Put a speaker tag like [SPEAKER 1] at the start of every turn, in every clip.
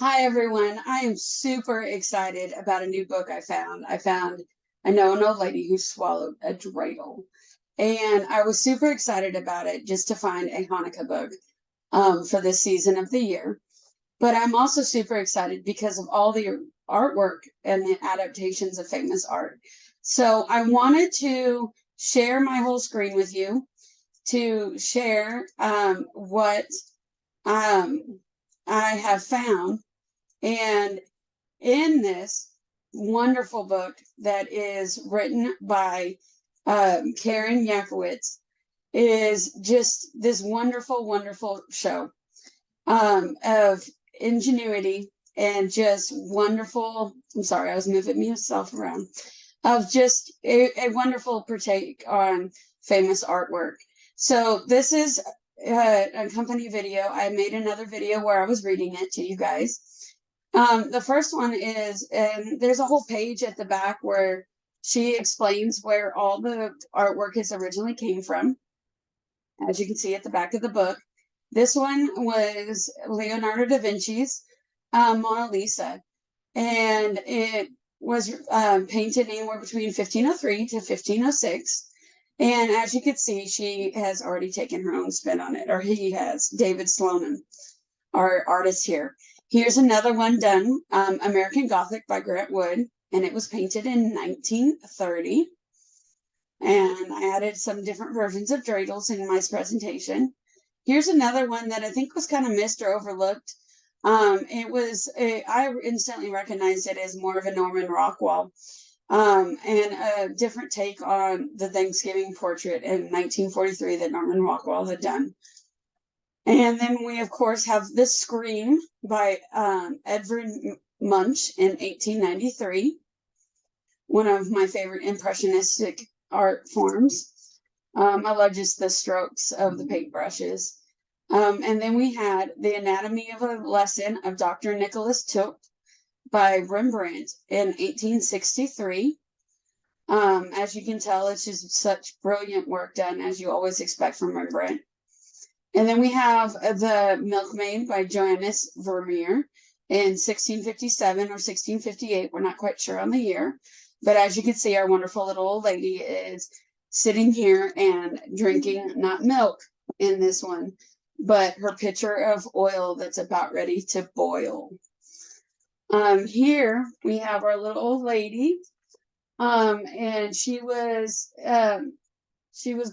[SPEAKER 1] Hi, everyone. I am super excited about a new book I found. I know an old lady who swallowed a dreidel, and I was super excited about it just to find a Hanukkah book for this season of the year. But I'm also super excited because of all the artwork and the adaptations of famous art. So I wanted to share my whole screen with you to share what um, I have found. And in this wonderful book that is written by Caryn Yacowitz is just this wonderful, wonderful show of ingenuity and just wonderful. I'm sorry, I was moving myself around. Of just a wonderful partake on famous artwork. So this is a company video. I made another video where I was reading it to you guys. The first one is, and there's a whole page at the back where she explains where all the artwork is originally came from, as you can see at the back of the book. This one was Leonardo da Vinci's Mona Lisa, and it was painted anywhere between 1503 to 1506. And as you can see, she has already taken her own spin on it, or he has, David Slonim, our artist here. Here's another one done, American Gothic by Grant Wood, and it was painted in 1930. And I added some different versions of dreidels in my presentation. Here's another one that I think was kind of missed or overlooked. I instantly recognized it as more of a Norman Rockwell, and a different take on the Thanksgiving portrait in 1943 that Norman Rockwell had done. And then we, of course, have The Scream by Edvard Munch in 1893, one of my favorite impressionistic art forms. I love just the strokes of the paintbrushes. And then we had The Anatomy of a Lesson of Dr. Nicholas Tulp by Rembrandt in 1863. As you can tell, it's just such brilliant work done, as you always expect from Rembrandt. And then we have The Milkmaid by Johannes Vermeer in 1657 or 1658. We're not quite sure on the year. But as you can see, our wonderful little old lady is sitting here and drinking not milk in this one, but her pitcher of oil that's about ready to boil. Here we have our little old lady, and she was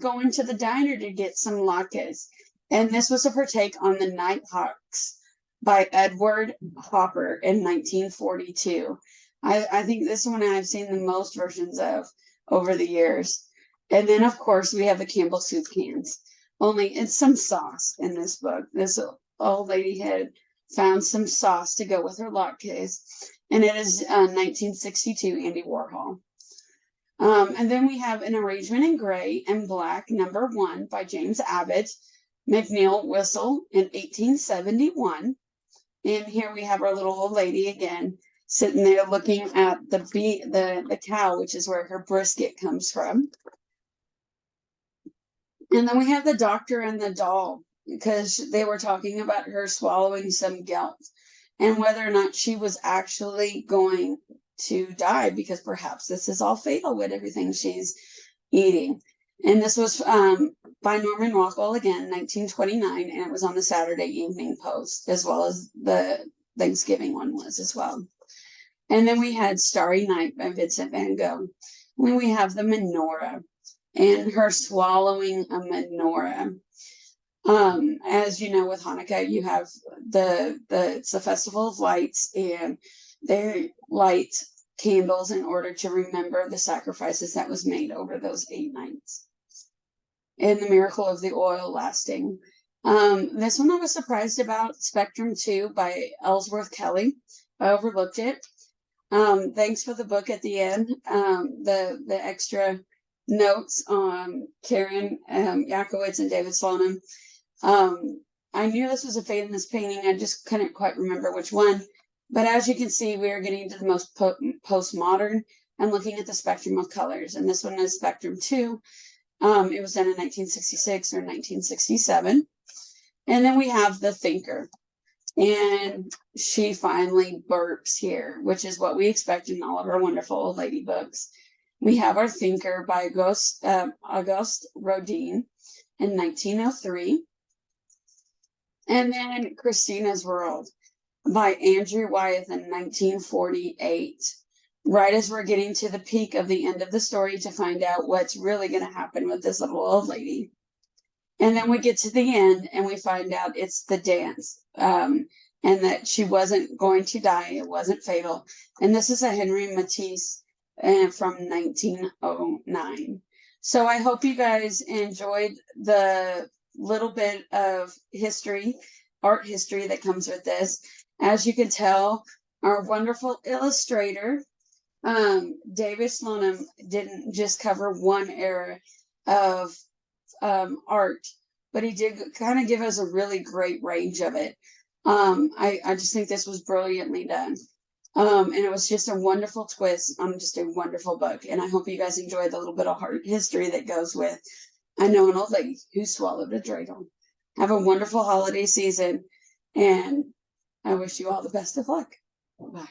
[SPEAKER 1] going to the diner to get some latkes. And this was a partake on The Nighthawks by Edward Hopper in 1942. I think this one I've seen the most versions of over the years. And then, of course, we have the Campbell soup cans. Only it's some sauce in this book. This old lady had found some sauce to go with her latkes. And it is 1962 Andy Warhol. And then we have An Arrangement in Gray and Black, #1 by James Abbott, McNeill Whistle in 1871. And here we have our little old lady again, sitting there looking at the cow, which is where her brisket comes from. And then we have The Doctor and the Doll, because they were talking about her swallowing some gelt and whether or not she was actually going to die, because perhaps this is all fatal with everything she's eating. And this was by Norman Rockwell again, 1929, and it was on the Saturday Evening Post, as well as the Thanksgiving one was as well. And then we had Starry Night by Vincent van Gogh. When we have The Menorah and her swallowing a menorah. As you know, with Hanukkah, you have it's the Festival of Lights, and they light candles in order to remember the sacrifices that was made over those 8 nights. And the miracle of the oil lasting. This one I was surprised about, Spectrum 2 by Ellsworth Kelly. I overlooked it. Thanks for the book at the end. The extra notes on Caryn Yacowitz and David Slonim. I knew this was a famous painting. I just couldn't quite remember which one. But as you can see, we are getting to the most postmodern and looking at the spectrum of colors. And this one is Spectrum 2. It was done in 1966 or 1967. And then we have The Thinker. And she finally burps here, which is what we expect in all of our wonderful old lady books. We have Our Thinker by Auguste Rodin in 1903. And then Christina's World by Andrew Wyeth in 1948. Right as we're getting to the peak of the end of the story to find out what's really going to happen with this little old lady. And then we get to the end and we find out it's the dance, and that she wasn't going to die. It wasn't fatal. And this is a Henry Matisse from 1909. So I hope you guys enjoyed the little bit of history, art history that comes with this. As you can tell, our wonderful illustrator, David Slonim, didn't just cover one era of art, but he did kind of give us a really great range of it. I just think this was brilliantly done. And it was just a wonderful twist on just a wonderful book. And I hope you guys enjoyed the little bit of art history that goes with I Know an Old Lady Who Swallowed a Dreidel. Have a wonderful holiday season, and I wish you all the best of luck. Bye.